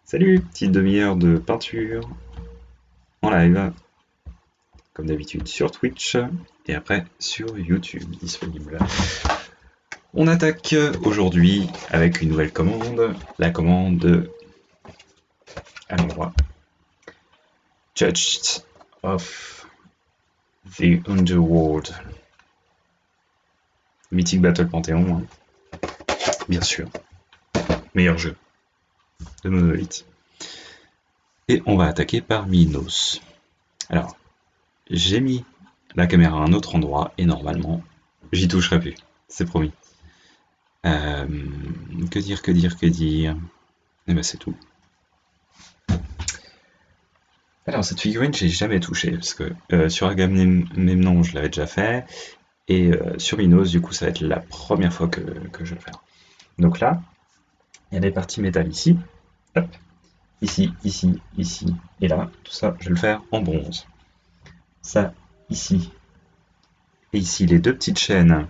Salut, petite demi-heure de peinture en live, comme d'habitude sur Twitch et après sur YouTube disponible. On attaque aujourd'hui avec une nouvelle commande, la commande à l'endroit Judged of the Underworld. Mythic Battle Panthéon, bien sûr. Meilleur jeu de Monolith. Et on va attaquer par Minos. Alors, j'ai mis la caméra à un autre endroit et normalement, j'y toucherai plus. C'est promis. Que dire. Et ben c'est tout. Alors cette figurine, j'ai jamais touché parce que sur Agamemnon, je l'avais déjà fait et sur Minos, du coup, ça va être la première fois que je vais le faire. Donc là, il y a des parties métal ici, hop, ici et là. Tout ça, je vais le faire en bronze. Ça ici et ici, les deux petites chaînes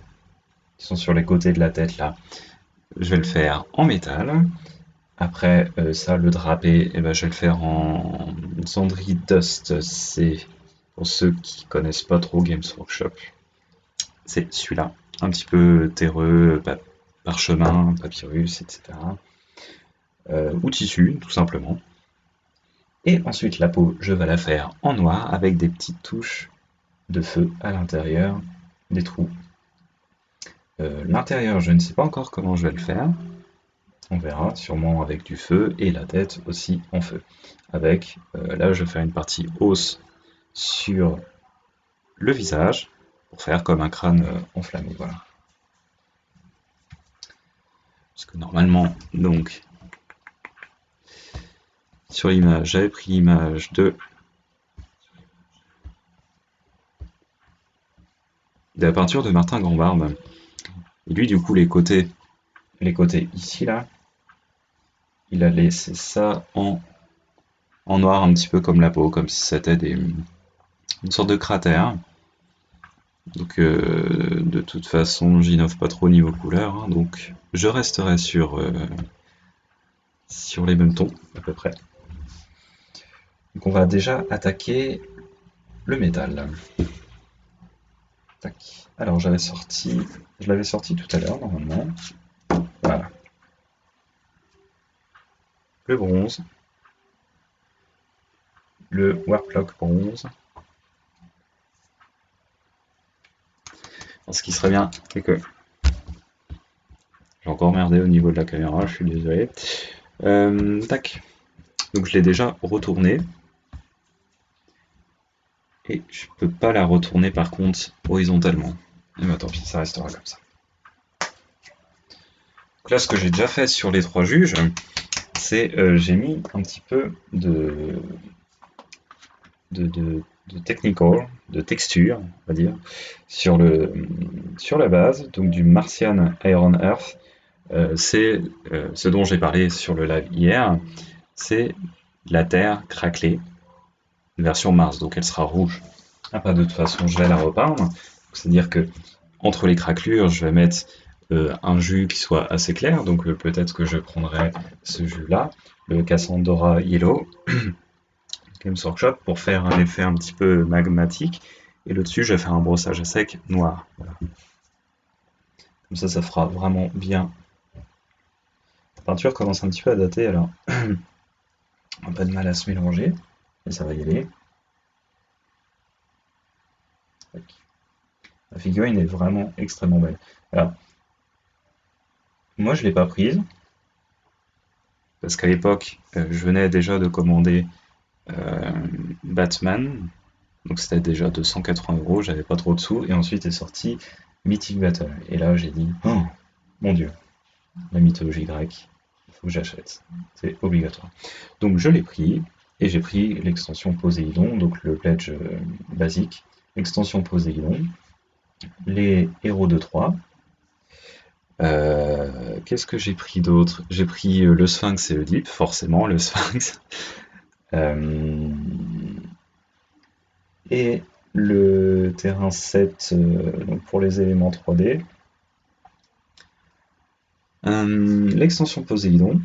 qui sont sur les côtés de la tête là, je vais le faire en métal. Après, ça, le drapé, eh ben, je vais le faire en Sandry Dust. C'est pour ceux qui connaissent pas trop Games Workshop. C'est celui-là, un petit peu terreux, parchemin, papyrus, etc. Ou tissu, tout simplement. Et ensuite, la peau, je vais la faire en noir avec des petites touches de feu à l'intérieur des trous. L'intérieur, je ne sais pas encore comment je vais le faire. On verra, sûrement avec du feu et la tête aussi en feu. Avec, là je vais faire une partie hausse sur le visage pour faire comme un crâne enflammé, voilà. Parce que normalement, donc, sur l'image, j'avais pris l'image de la peinture de Martin Grandbarbe. Et lui, du coup, les côtés ici, là, il a laissé ça en noir, un petit peu comme la peau, comme si c'était une sorte de cratère. Donc de toute façon, j'innove pas trop niveau couleur, hein, donc je resterai sur les mêmes tons à peu près. Donc on va déjà attaquer le métal. Tac. Alors je l'avais sorti tout à l'heure normalement. Voilà. Le bronze. Le Warplock bronze. Alors, ce qui serait bien, c'est que j'ai encore merdé au niveau de la caméra, je suis désolé. Tac. Donc je l'ai déjà retourné. Et je peux pas la retourner par contre horizontalement. Et bah tant pis, ça restera comme ça. Donc là, ce que j'ai déjà fait sur les trois juges, c'est j'ai mis un petit peu de technical, de texture, on va dire, sur la base, donc du Martian Iron Earth. C'est ce dont j'ai parlé sur le live hier, c'est la Terre craquelée, version Mars, donc elle sera rouge. Après, de toute façon, je vais la repeindre, c'est-à-dire que entre les craquelures, je vais mettre un jus qui soit assez clair, donc peut-être que je prendrai ce jus-là, le Cassandra Yellow, Games Workshop, pour faire un effet un petit peu magmatique, et le dessus, je vais faire un brossage à sec noir. Voilà. Comme ça fera vraiment bien. La peinture commence un petit peu à dater, alors un peu de mal à se mélanger, mais ça va y aller. La figurine est vraiment extrêmement belle. Alors, moi je ne l'ai pas prise, parce qu'à l'époque, je venais déjà de commander Batman, donc c'était déjà 280 €, j'avais pas trop de sous, et ensuite est sorti Mythic Battle. Et là j'ai dit, oh mon dieu, la mythologie grecque, il faut que j'achète, c'est obligatoire. Donc je l'ai pris, et j'ai pris l'extension Poséidon, donc le pledge basique, l'extension Poséidon, les héros de Troie. Qu'est-ce que j'ai pris d'autre? J'ai pris le Sphinx et Oedipe, forcément le Sphinx. Et le terrain 7 donc pour les éléments 3D. L'extension Poséidon.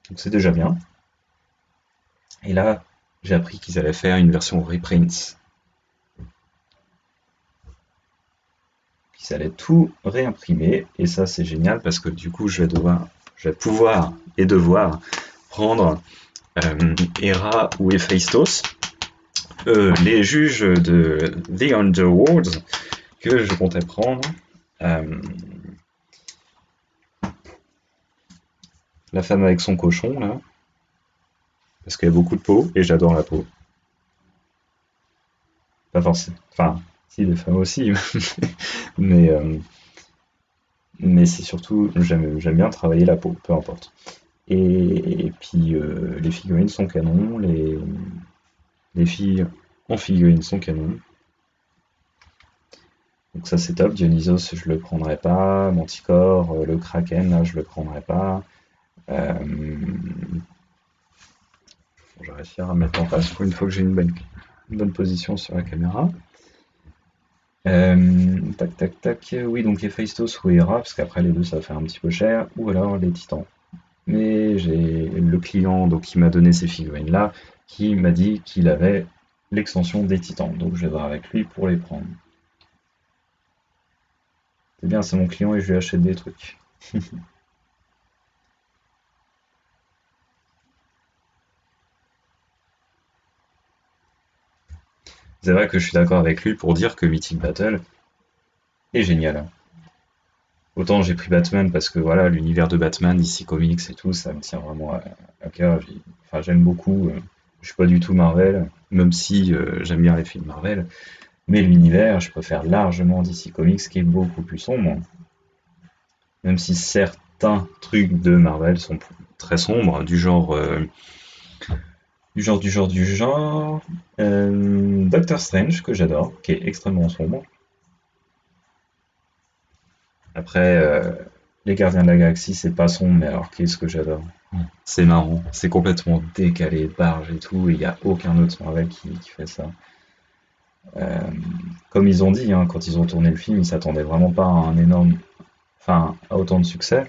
Donc c'est déjà bien. Et là, j'ai appris qu'ils allaient faire une version reprint. Qu'ils allaient tout réimprimer. Et ça, c'est génial parce que du coup, je vais pouvoir et devoir prendre Hera ou Héphaïstos, les juges de The Underworld que je comptais prendre. Euh, la femme avec son cochon, là, parce qu'il y a beaucoup de peau, et j'adore la peau. Pas forcément. Enfin, si, les femmes aussi, mais, mais c'est surtout, j'aime bien travailler la peau, peu importe. Et puis, les figurines sont canons, les filles en figurines sont canons. Donc ça c'est top. Dionysos je le prendrai pas, Manticore, le Kraken là je le prendrai pas. Euh, je vais réussir à mettre en face pour une fois que j'ai une bonne position sur la caméra. Tac tac tac. Oui donc Héphaïstos ou Hera parce qu'après les deux ça va faire un petit peu cher ou alors les Titans. Mais j'ai le client donc qui m'a donné ces figurines là qui m'a dit qu'il avait l'extension des Titans donc je vais voir avec lui pour les prendre. C'est bien, c'est mon client et je lui achète des trucs. C'est vrai que je suis d'accord avec lui pour dire que Mythic Battle est génial. Autant j'ai pris Batman parce que voilà, l'univers de Batman, DC Comics et tout, ça me tient vraiment à cœur. Enfin, j'aime beaucoup. Je suis pas du tout Marvel, même si j'aime bien les films Marvel. Mais l'univers, je préfère largement DC Comics qui est beaucoup plus sombre. Même si certains trucs de Marvel sont très sombres, du genre, Doctor Strange, que j'adore, qui est extrêmement sombre. Après, les Gardiens de la Galaxie, c'est pas sombre, mais alors qu'est-ce que j'adore. C'est marrant, c'est complètement décalé, barge et tout, et il n'y a aucun autre Marvel qui fait ça. Euh, Comme ils ont dit, hein, quand ils ont tourné le film, ils s'attendaient vraiment pas à un énorme, enfin, à autant de succès.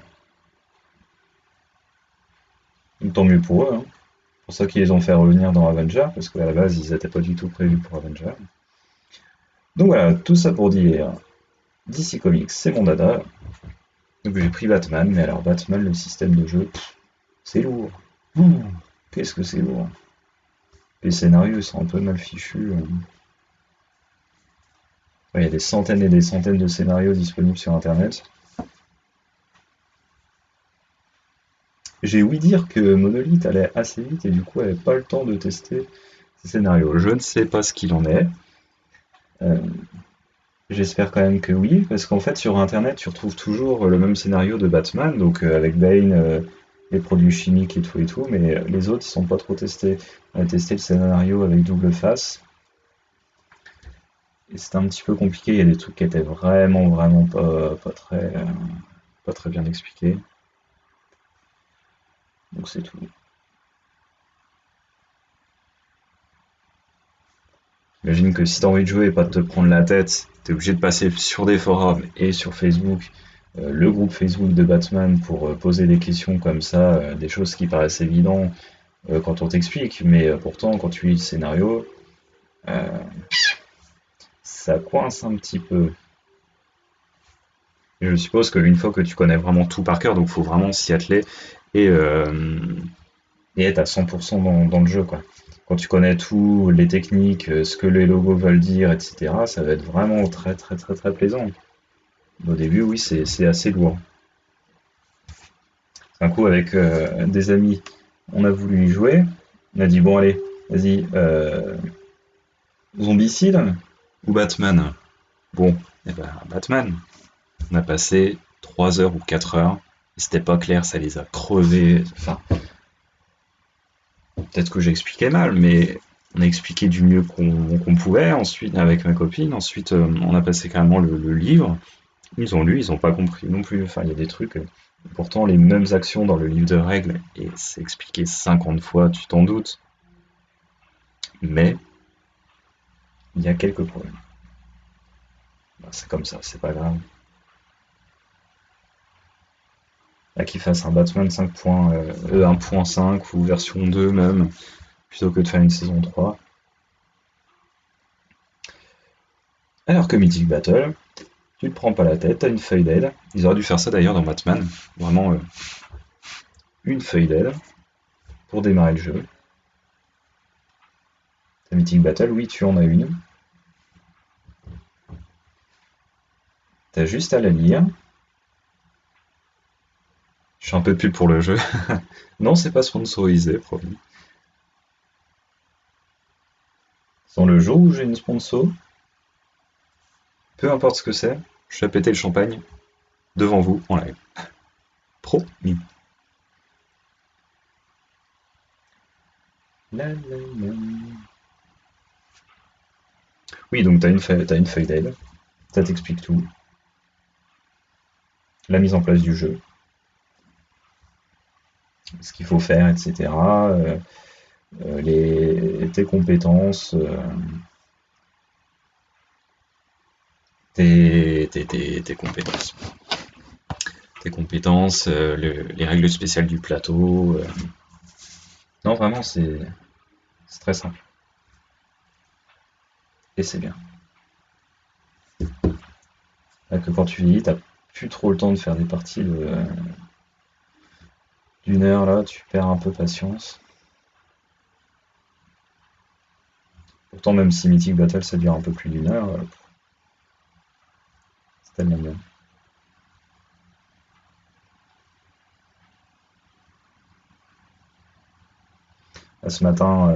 Donc, tant mieux pour eux, hein. C'est pour ça qu'ils les ont fait revenir dans Avenger, parce qu'à la base, ils n'étaient pas du tout prévus pour Avenger. Donc voilà, tout ça pour dire, DC Comics, c'est mon dada. Donc j'ai pris Batman, mais alors Batman, le système de jeu, c'est lourd. Ouh, qu'est-ce que c'est lourd. Les scénarios sont un peu mal fichus. Ouais, il y a des centaines et des centaines de scénarios disponibles sur Internet. J'ai ouï dire que Monolith allait assez vite et du coup avait pas le temps de tester ces scénarios. Je ne sais pas ce qu'il en est. Euh, J'espère quand même que oui, parce qu'en fait sur Internet tu retrouves toujours le même scénario de Batman, donc avec Bane, les produits chimiques et tout, mais les autres ils sont pas trop testés. On a testé le scénario avec Double Face, et c'était un petit peu compliqué, il y a des trucs qui étaient vraiment pas très bien expliqués, donc c'est tout. J'imagine que si t'as envie de jouer et pas de te prendre la tête, t'es obligé de passer sur des forums et sur Facebook, le groupe Facebook de Batman pour poser des questions comme ça, des choses qui paraissent évidentes quand on t'explique, mais pourtant quand tu lis le scénario, euh, ça coince un petit peu. Et je suppose qu'une fois que tu connais vraiment tout par cœur, donc faut vraiment s'y atteler et, euh, et être à 100% dans le jeu, quoi. Quand tu connais tout, les techniques, ce que les logos veulent dire, etc., ça va être vraiment très plaisant. Au début, oui, c'est assez lourd. Un coup, avec des amis, on a voulu y jouer. On a dit, bon, allez, vas-y, Zombicide ou Batman? Bon, eh ben, Batman. On a passé 3 heures ou 4 heures. Et c'était pas clair, ça les a crevés. Enfin, peut-être que j'expliquais mal, mais on a expliqué du mieux qu'on pouvait. Ensuite, avec ma copine, ensuite, on a passé carrément le livre. Ils ont lu, ils ont pas compris non plus. Enfin, il y a des trucs. Pourtant, les mêmes actions dans le livre de règles, et c'est expliqué 50 fois, tu t'en doutes. Mais il y a quelques problèmes. Bah, c'est comme ça, c'est pas grave. Là, qu'ils fassent un Batman 1.5 ou version 2 même, plutôt que de faire une saison 3. Alors que Mythic Battle, tu te prends pas la tête, t'as une feuille d'aide. Ils auraient dû faire ça d'ailleurs dans Batman. Vraiment une feuille d'aide pour démarrer le jeu. Ta Mythic Battle, oui, tu en as une. T'as juste à la lire. Je suis un peu de pub pour le jeu. Non, c'est pas sponsorisé, promis. Sans le jour où j'ai une sponsor, peu importe ce que c'est, je vais péter le champagne devant vous en live. Promis. La, la, la. Oui, donc t'as une feuille d'aide, ça t'explique tout. La mise en place du jeu, ce qu'il faut faire, etc. Tes compétences, tes compétences. Tes compétences, les règles spéciales du plateau. Non, vraiment, c'est très simple. Et c'est bien. Là, que quand tu vieillis, t'as plus trop le temps de faire des parties d'une heure, là, tu perds un peu patience. Pourtant, même si Mythic Battle ça dure un peu plus d'une heure, c'est tellement bien. Là, ce matin,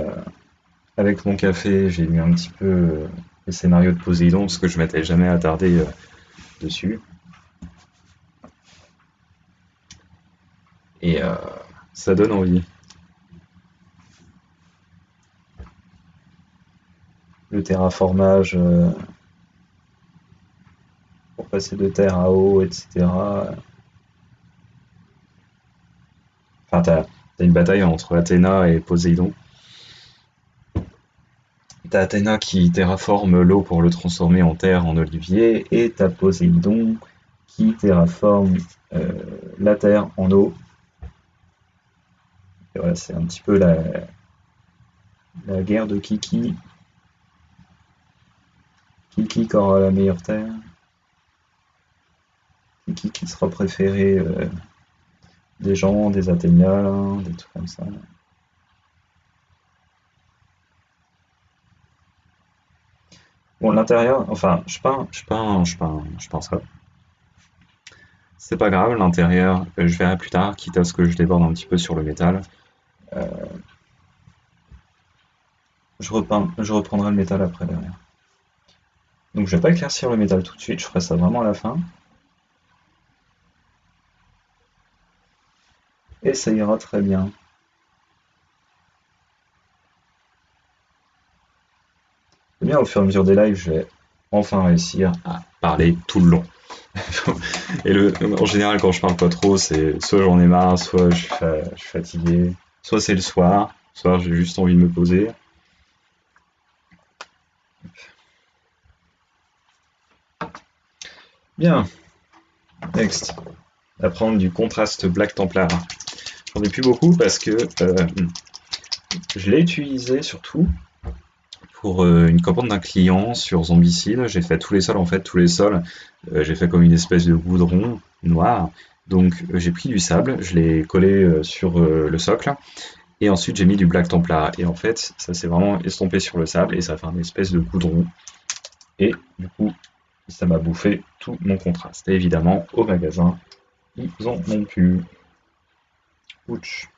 avec mon café, j'ai lu un petit peu les scénarios de Poséidon parce que je m'étais jamais attardé dessus. Et ça donne envie. Le terraformage pour passer de terre à eau, etc. Enfin, t'as une bataille entre Athéna et Poséidon. T'as Athéna qui terraforme l'eau pour le transformer en terre, en olivier, et t'as Poséidon qui terraforme euh, la terre en eau. Et voilà, c'est un petit peu la guerre de Kiki. Kiki qui aura la meilleure terre. Kiki qui sera préféré des gens, des Athéniens, des trucs comme ça. Bon, l'intérieur, enfin, je suis pas un scope. C'est pas grave, l'intérieur, je verrai plus tard, quitte à ce que je déborde un petit peu sur le métal. Euh, je reprendrai le métal après derrière. Donc je vais pas éclaircir le métal tout de suite, je ferai ça vraiment à la fin. Et ça ira très bien. Eh bien, au fur et à mesure des lives, je vais enfin réussir à parler tout le long. Et en général, quand je parle pas trop, c'est soit j'en ai marre, soit je suis fatigué, soit c'est le soir j'ai juste envie de me poser. Bien, next. Apprendre du contraste Black Templar. J'en ai plus beaucoup parce que je l'ai utilisé surtout pour une commande d'un client sur Zombicide. J'ai fait tous les sols, en fait, tous les sols. J'ai fait comme une espèce de goudron noir. Donc j'ai pris du sable, je l'ai collé sur le socle. Et ensuite, j'ai mis du Black Templar. Et en fait, ça s'est vraiment estompé sur le sable et ça fait un espèce de goudron. Et du coup, ça m'a bouffé tout mon contraste. Et évidemment, au magasin, ils en ont plus. Ouch.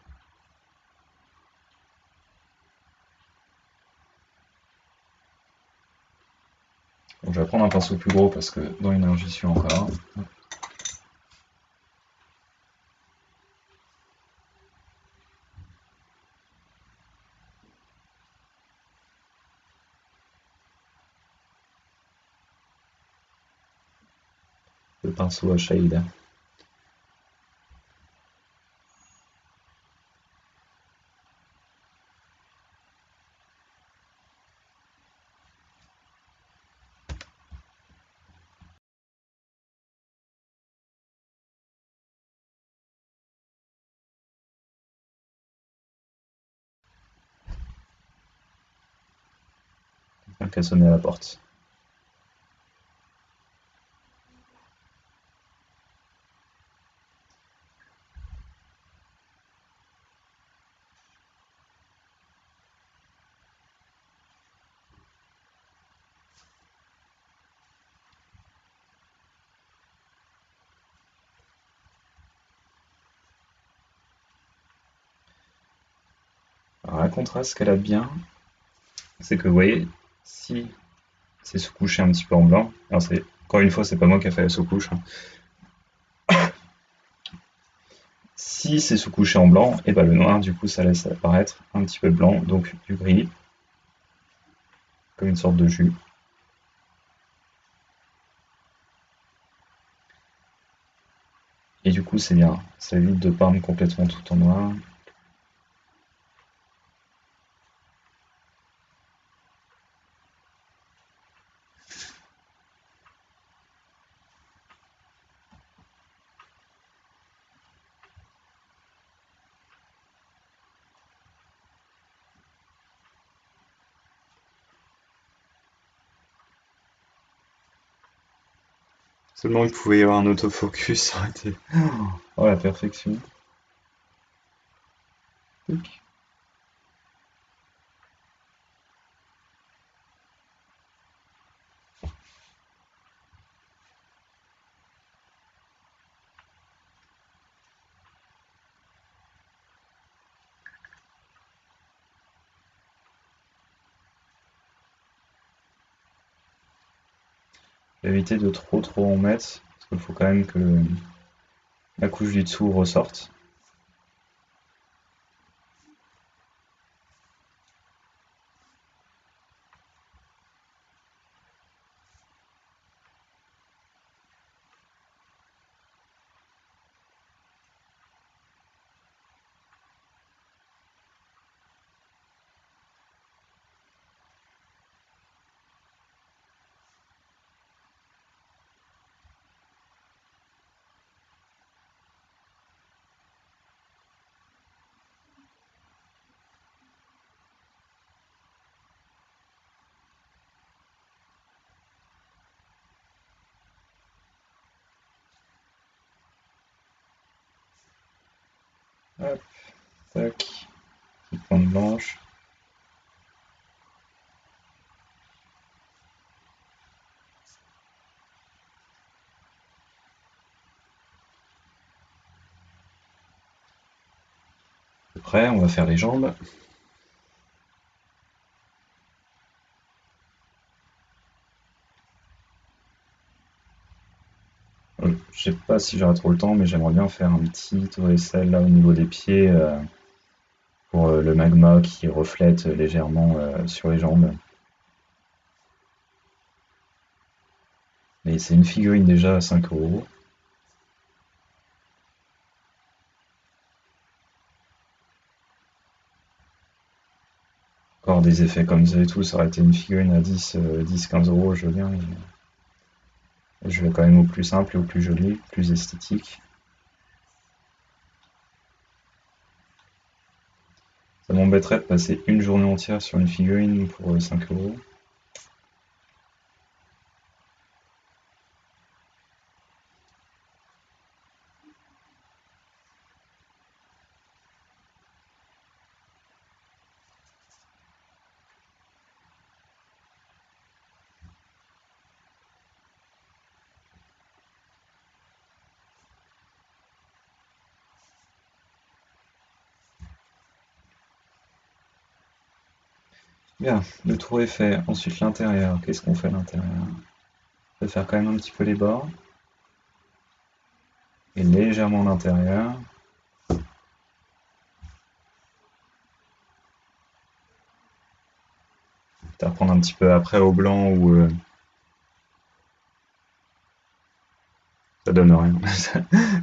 Bon, je vais prendre un pinceau plus gros parce que dans l'énergie, je suis encore. Le pinceau à shade. quelqu'un qui a sonné à la porte. Alors la contraste qu'elle a bien, c'est que vous voyez, si c'est sous-couché un petit peu en blanc, alors c'est encore une fois c'est pas moi qui a fait la sous-couche, hein. Si c'est sous-couché en blanc, et ben le noir du coup ça laisse apparaître un petit peu de blanc, donc du gris, comme une sorte de jus. Et du coup c'est bien, ça évite de peindre complètement tout en noir. Seulement il pouvait y avoir un autofocus, ça aurait été... Oh la perfection. Tac. Éviter de trop en mettre, parce qu'il faut quand même que la couche du dessous ressorte. Hop, tac, petite pointe blanche. Après, on va faire les jambes. Je sais pas si j'aurai trop le temps, mais j'aimerais bien faire un petit tour d'aisselle là au niveau des pieds pour le magma qui reflète légèrement sur les jambes. Mais c'est une figurine déjà à 5 €. Encore des effets comme ça et tout, ça aurait été une figurine à 10-15 €, je veux bien. Mais je vais quand même au plus simple et au plus joli, plus esthétique. Ça m'embêterait de passer une journée entière sur une figurine pour 5 €. Bien, le tour est fait. Ensuite l'intérieur, qu'est-ce qu'on fait à l'intérieur? On va faire quand même un petit peu les bords. Et légèrement l'intérieur. Peut-être reprendre un petit peu après au blanc où ça donne rien.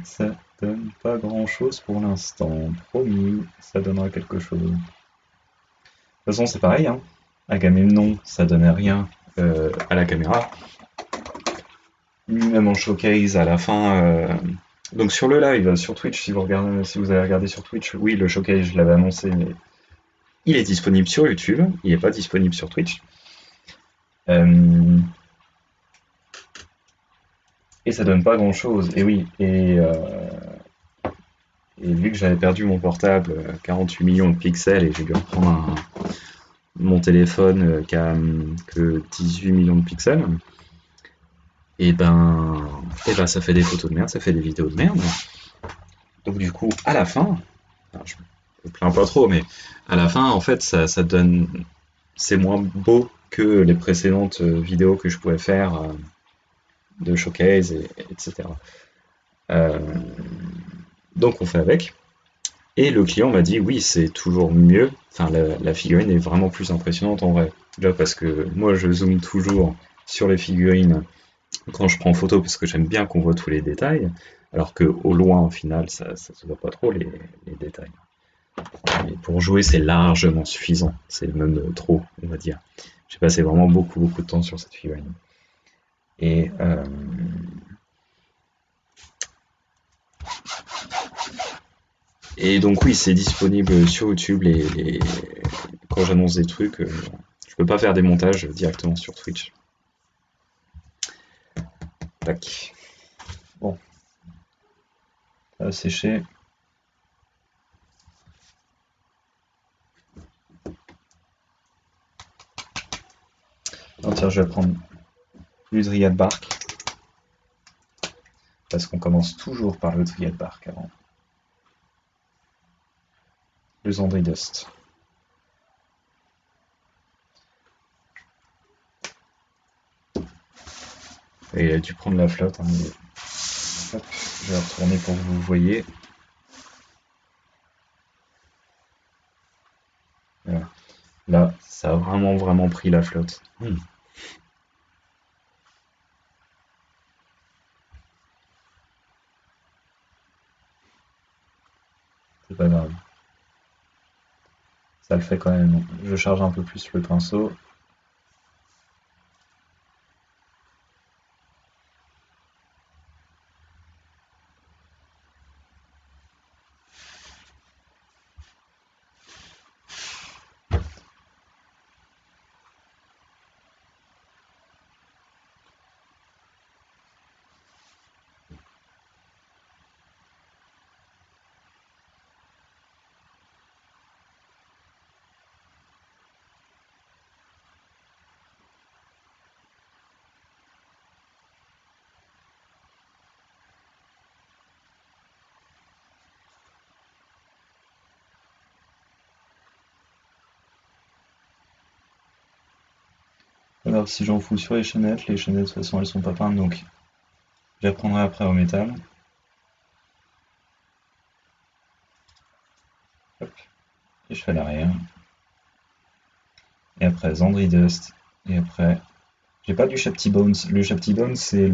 Ça donne pas grand-chose pour l'instant. Promis, ça donnera quelque chose. De toute façon, c'est pareil, hein. Agamemnon, ça donnait rien à la caméra. Même en showcase à la fin. Donc sur le live, sur Twitch, si vous avez regardé sur Twitch, oui, le showcase, je l'avais annoncé, mais il est disponible sur YouTube, il n'est pas disponible sur Twitch. Euh, et ça donne pas grand-chose. Et oui, et vu que j'avais perdu mon portable, 48 millions de pixels, et j'ai dû reprendre mon téléphone qui a que 18 millions de pixels, et ben ça fait des photos de merde, ça fait des vidéos de merde. Donc du coup, à la fin, alors, je me plains pas trop, mais à la fin, en fait, ça donne, c'est moins beau que les précédentes vidéos que je pouvais faire de showcase, etc. Euh, donc on fait avec. Et le client m'a dit oui, c'est toujours mieux. Enfin, la figurine est vraiment plus impressionnante en vrai. Là, parce que moi, je zoome toujours sur les figurines quand je prends photo parce que j'aime bien qu'on voit tous les détails. Alors que au loin, au final, ça se voit pas trop les détails. Mais pour jouer, c'est largement suffisant. C'est même trop, on va dire. J'ai passé vraiment beaucoup, beaucoup de temps sur cette figurine. Et, et donc oui, c'est disponible sur YouTube quand j'annonce des trucs. Je peux pas faire des montages directement sur Twitch. Tac. Bon, ça va sécher. Non, tiens, je vais prendre l'Udria de bark. Parce qu'on commence toujours par l'Udria de bark avant. Le Zandri Dust. Et il a dû prendre la flotte. Hein, hop, je vais retourner pour que vous voyez. Voilà. Là, ça a vraiment, vraiment pris la flotte. C'est pas grave. Ça le fait quand même. Je charge un peu plus le pinceau. Alors, si j'en fous sur les chaînettes de toute façon elles sont pas peintes donc je les reprendrai après au métal. Hop, et je fais l'arrière. Et après Zandri Dust. Et après, j'ai pas du Shapty Bones. Le Shapty Bones c'est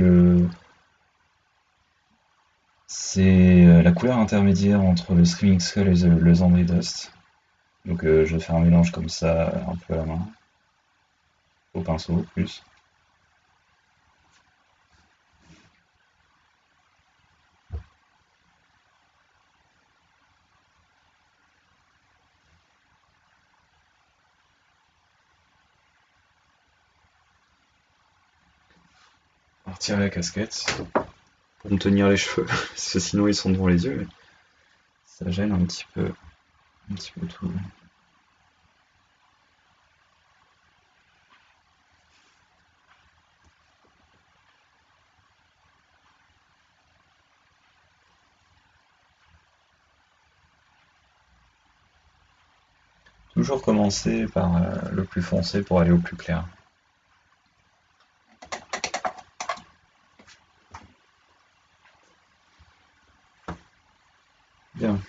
la couleur intermédiaire entre le Screaming Skull et le Zandri Dust. Donc je vais faire un mélange comme ça un peu à la main, au pinceau plus. On va retirer la casquette pour me tenir les cheveux, parce que sinon ils sont devant les yeux. Mais ça gêne un petit peu tout. Toujours commencer par le plus foncé pour aller au plus clair. Bien.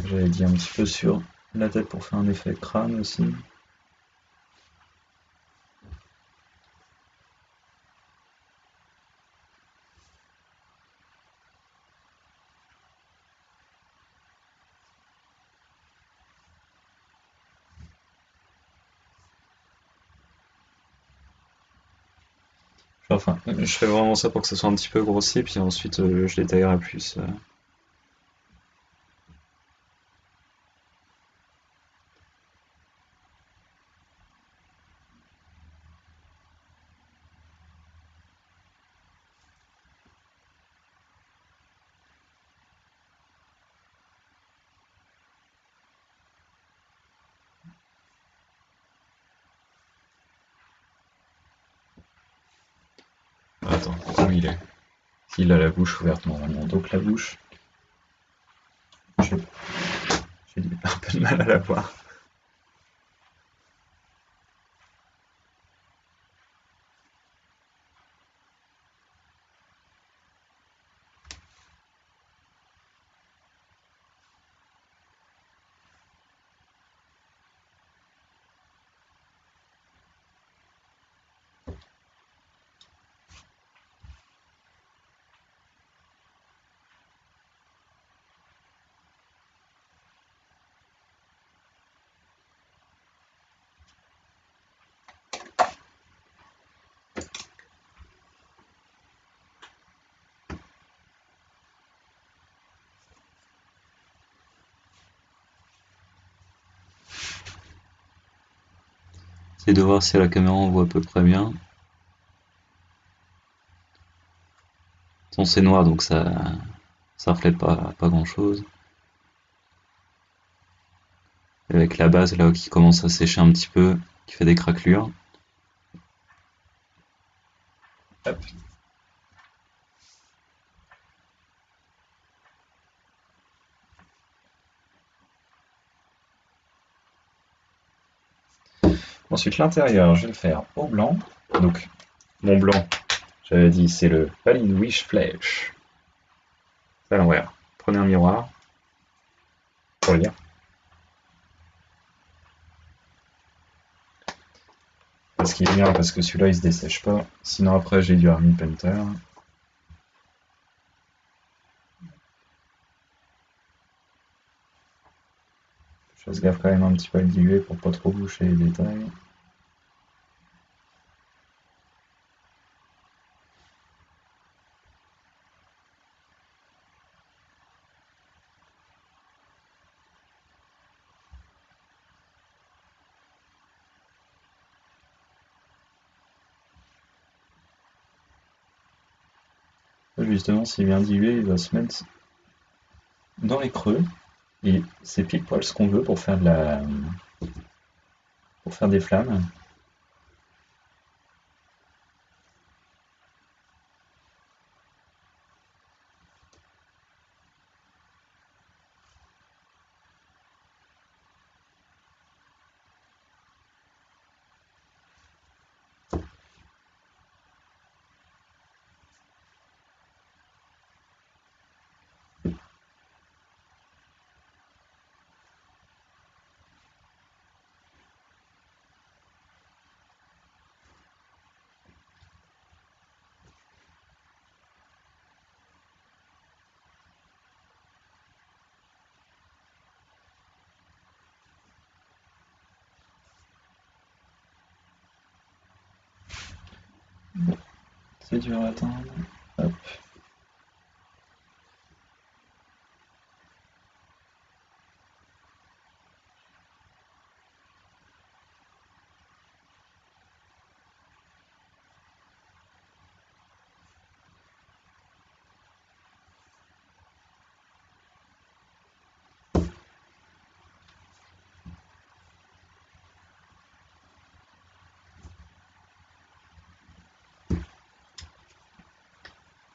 J'avais dit un petit peu sur la tête pour faire un effet crâne aussi. Enfin, je fais vraiment ça pour que ça soit un petit peu grossier, puis ensuite je détaillerai plus. Attends, où il est? S'il a la bouche ouverte normalement. Donc la bouche, j'ai un peu de mal à la voir. Essaye de voir si à la caméra on voit à peu près bien. Bon, c'est noir donc ça reflète pas grand chose. Avec la base là qui commence à sécher un petit peu, qui fait des craquelures. Hop. Ensuite l'intérieur, je vais le faire au blanc. Donc mon blanc, j'avais dit c'est le Palette Wish Flash. C'est à l'envers. Prenez un miroir pour lire. Parce qu'il est bien, parce que celui-là il se dessèche pas. Sinon après j'ai du Army Painter. Je fasse gaffe quand même un petit peu à le diluer pour pas trop boucher les détails. Là, justement, s'il est bien dilué, il va se mettre dans les creux. Et c'est pile poil ce qu'on veut pour faire pour faire des flammes. C'est dur à atteindre. Hop.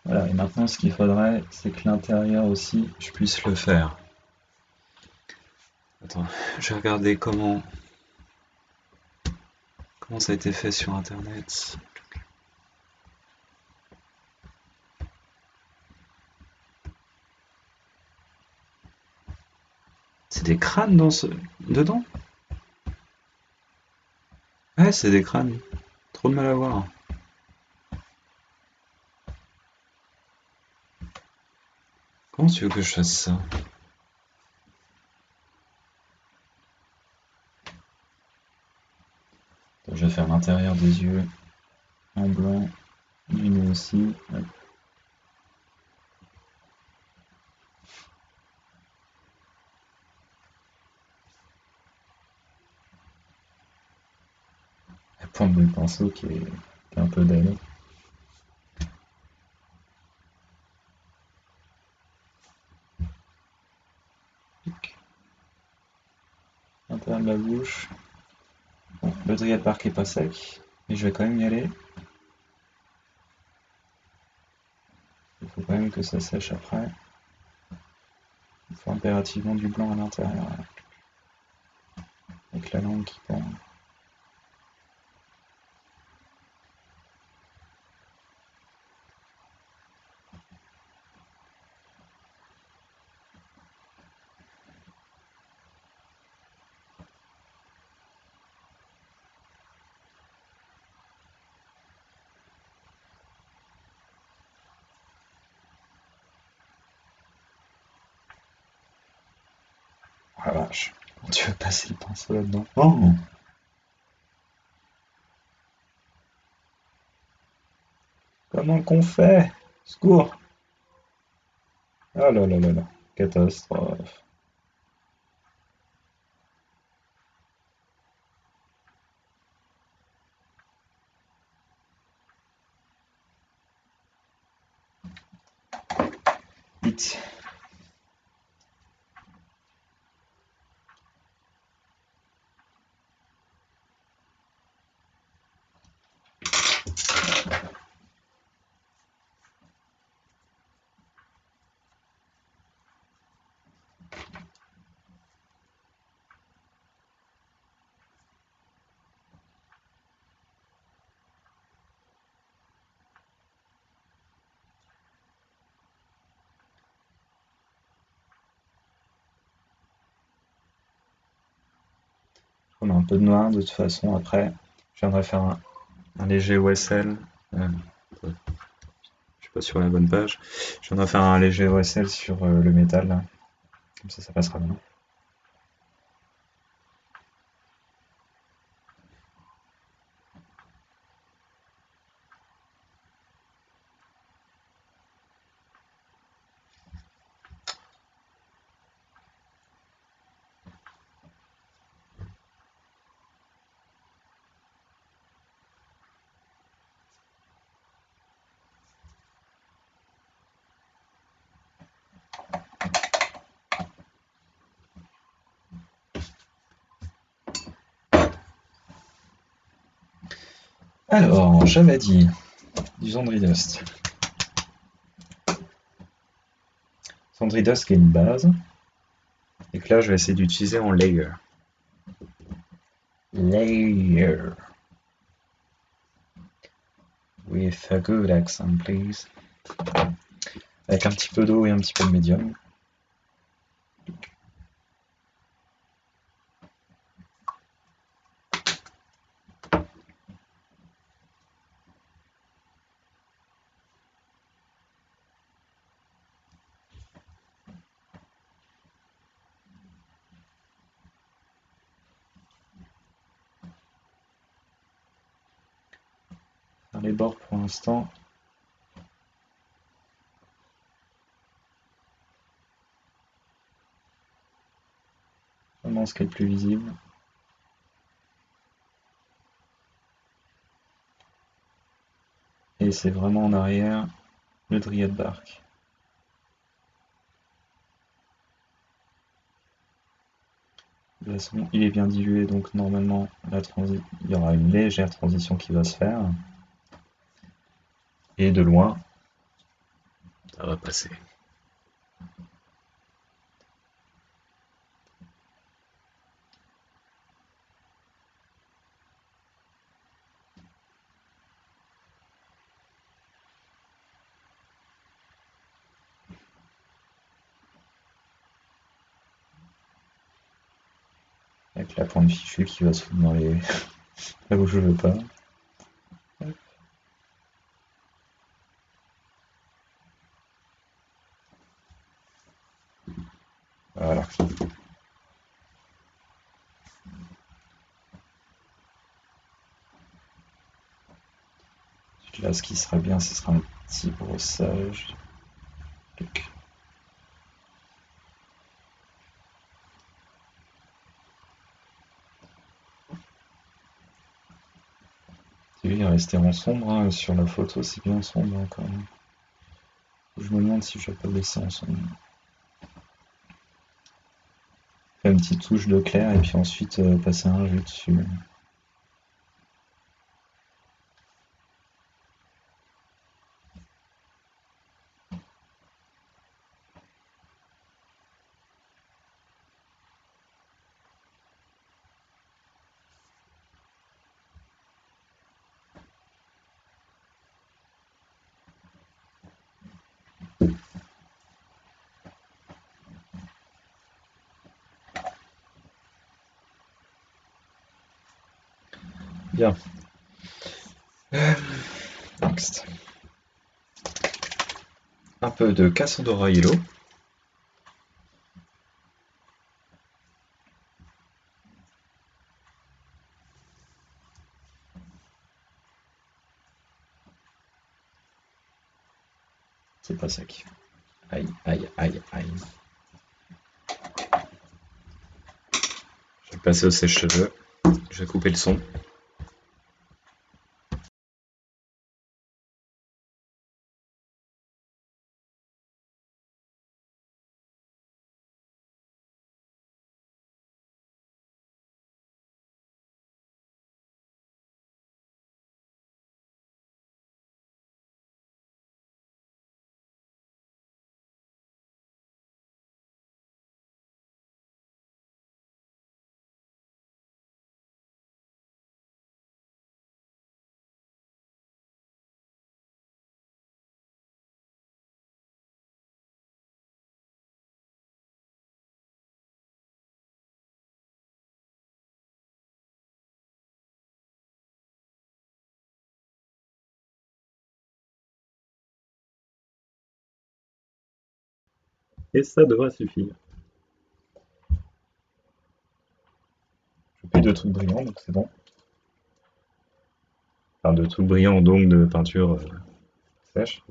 Voilà, et maintenant ce qu'il faudrait, c'est que l'intérieur aussi, je puisse le faire. Attends, je vais regarder comment ça a été fait sur internet. C'est des crânes dedans? Ouais, c'est des crânes. Trop de mal à voir. Comment tu veux que je fasse ça? Je vais faire l'intérieur des yeux en blanc, du nez aussi. Hop. La pointe de pinceau qui est un peu d'aile. L'intérieur de la bouche. Bon, le Dryad Park est pas sec, mais je vais quand même y aller. quand même que ça sèche après. Il faut impérativement du blanc à l'intérieur, avec la langue qui pend. Ah la vache, comment tu veux passer le pinceau là-dedans? Oh! Comment qu'on fait? Secours! Ah là là là là, catastrophe. Vite. On a un peu de noir de toute façon après. Je viendrai faire un léger OSL. Je suis pas sur la bonne page. Je viendrai faire un léger OSL sur le métal là. Comme ça passera bien. Alors, j'avais dit du Zandridust. Zandridust qui est une base. Et que là, je vais essayer d'utiliser en layer. Layer. With a good accent, please. Avec un petit peu d'eau et un petit peu de médium. Dans les bords pour l'instant. Vraiment ce qui est le plus visible. Et c'est vraiment en arrière le dryad bark. De toute façon, il est bien dilué, donc normalement il y aura une légère transition qui va se faire. Et de loin, ça va passer. Avec la pointe fichue qui va se foutre dans les... là où je veux pas. Voilà. Là, ce qui sera bien, ce sera un petit brossage. Il est resté en sombre, hein. Sur la photo, c'est bien sombre encore. Je me demande si je vais pas le laisser en sombre. Faire une petite touche de clair et puis ensuite passer un jus dessus. Bien. Euh, Next. Un peu de Cassandra Yellow. C'est pas sec. Aïe, aïe, aïe, aïe. Je vais passer au sèche-cheveux. Je vais couper le son. Et ça devrait suffire. Je fais plus de trucs brillants, donc c'est bon. Enfin, de trucs brillants, donc de peinture sèche.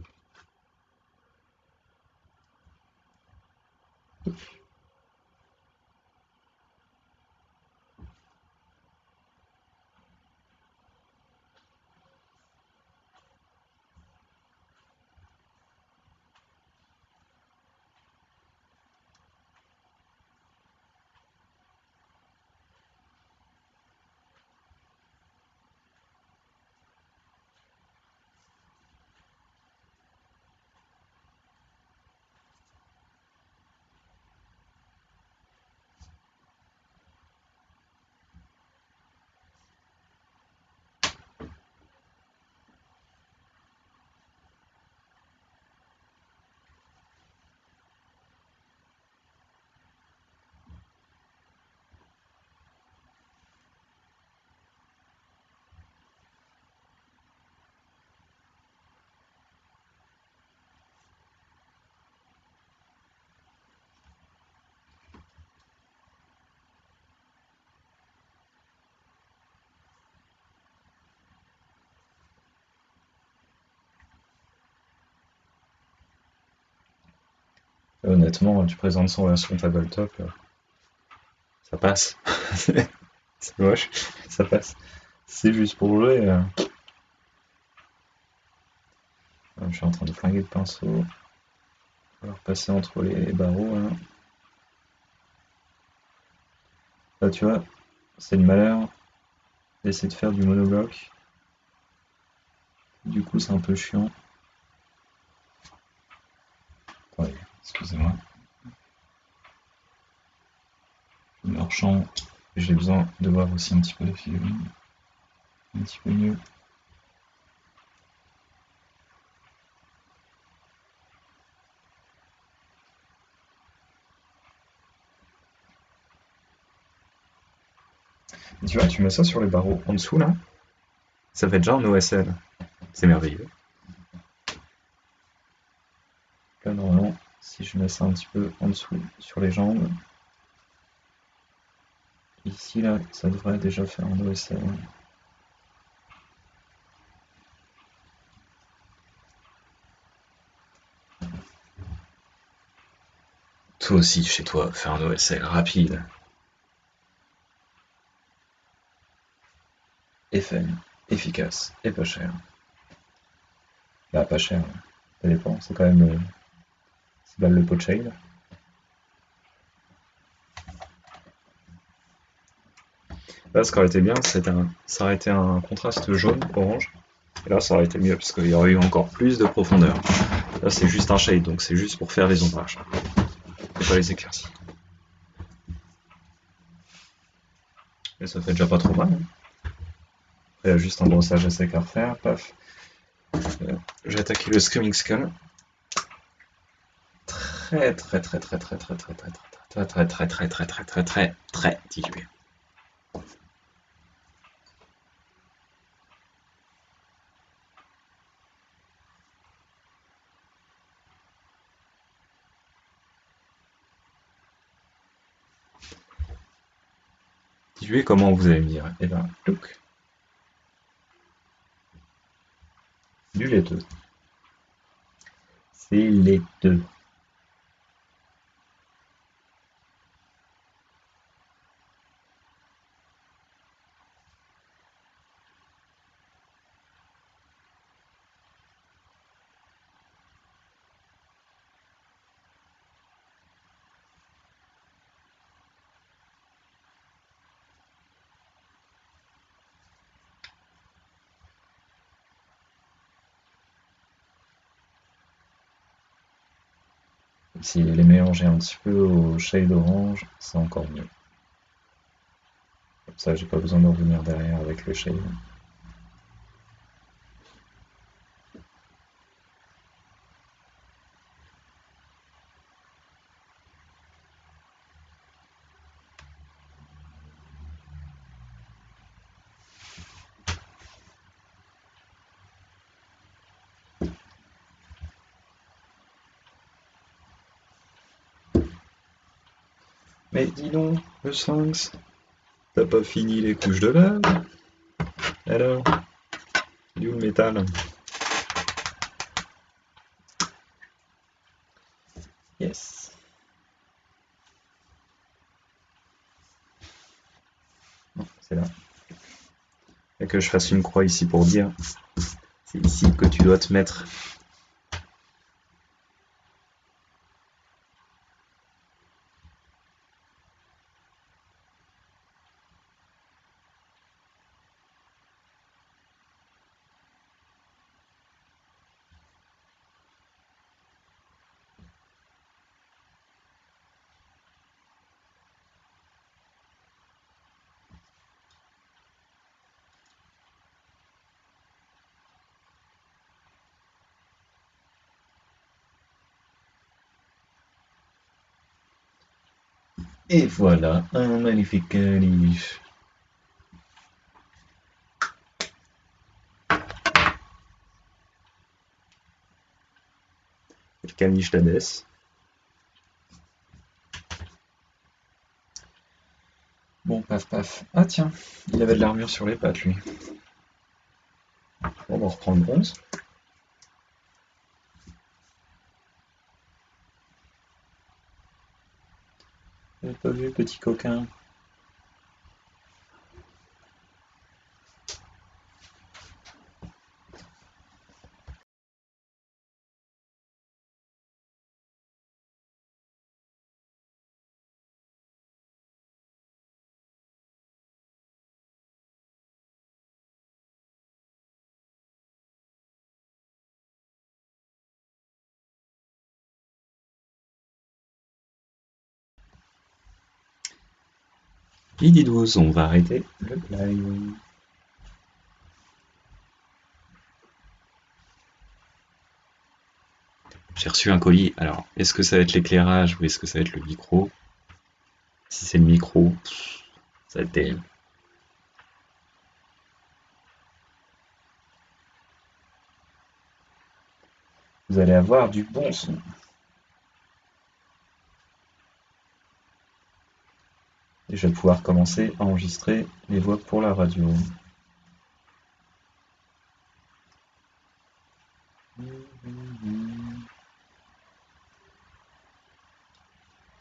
Honnêtement, tu présentes son version tabletop, ça passe. C'est moche, ça passe. C'est juste pour jouer. Je suis en train de flinguer le pinceau. Alors passer entre les barreaux là. Là tu vois, c'est le malheur d'essayer de faire du monobloc. Du coup c'est un peu chiant. Attendez, excusez-moi. Marchand, j'ai besoin de voir aussi un petit peu de figurines. Un petit peu mieux. Et tu vois, tu mets ça sur les barreaux en dessous là, ça fait déjà un OSL. C'est merveilleux. Là normalement, si je mets ça un petit peu en dessous sur les jambes, ici là, ça devrait déjà faire un OSL. Toi aussi, chez toi, fais un OSL rapide et fun, efficace et pas cher. Bah pas cher, ça dépend, c'est quand même 6 balles le pot de shade. Là, ce qui aurait été bien, ça aurait été un contraste jaune-orange. Et là, ça aurait été mieux, parce qu'il y aurait eu encore plus de profondeur. Là, c'est juste un shade, donc c'est juste pour faire les ombrages. Et pas les éclaircies. Mais ça fait déjà pas trop mal. Hein. Après, il y a juste un brossage à sec à refaire, paf. J'ai attaqué le Screaming Skull. Très très très très très très très très très très très très très très très très très très dilué. Diluer comment, vous allez me dire? Eh ben, look, du laiteux. C'est laiteux. Si les mélanger un petit peu au shade orange, c'est encore mieux. Comme ça, j'ai pas besoin de revenir derrière avec le shade. Mais dis donc, le Sphinx, t'as pas fini les couches de lave? Alors, il est où le métal? Yes. Non, c'est là. Et que je fasse une croix ici pour dire, c'est ici que tu dois te mettre. Et voilà, un magnifique caniche. Le caniche d'Hadès. Bon, paf paf. Ah tiens, il avait de l'armure sur les pattes, lui. Bon, on va reprendre le bronze. J'avais pas vu, petit coquin. Midi 12, on va arrêter le live. J'ai reçu un colis. Alors, est-ce que ça va être l'éclairage ou est-ce que ça va être le micro? Si c'est le micro, ça va être terrible. Vous allez avoir du bon son. Et je vais pouvoir commencer à enregistrer les voix pour la radio.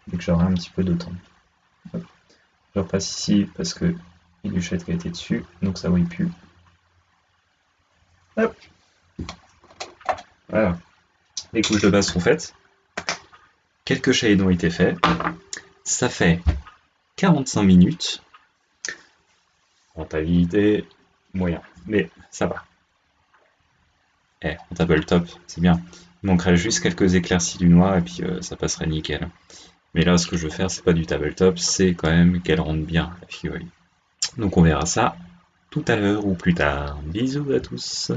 Dès que j'aurai un petit peu de temps. Hop. Je repasse ici parce que il y a du shade qui a été dessus, donc ça brille plus. Hop. Voilà. Les couches de base sont faites. Quelques shades ont été faits. Ça fait 45 minutes. Rentabilité moyen, mais ça va. En tabletop, c'est bien. Il manquerait juste quelques éclaircies du noir et puis ça passerait nickel. Mais là, ce que je veux faire, c'est pas du tabletop, c'est quand même qu'elle rentre bien, la figurine. Donc on verra ça tout à l'heure ou plus tard. Bisous à tous.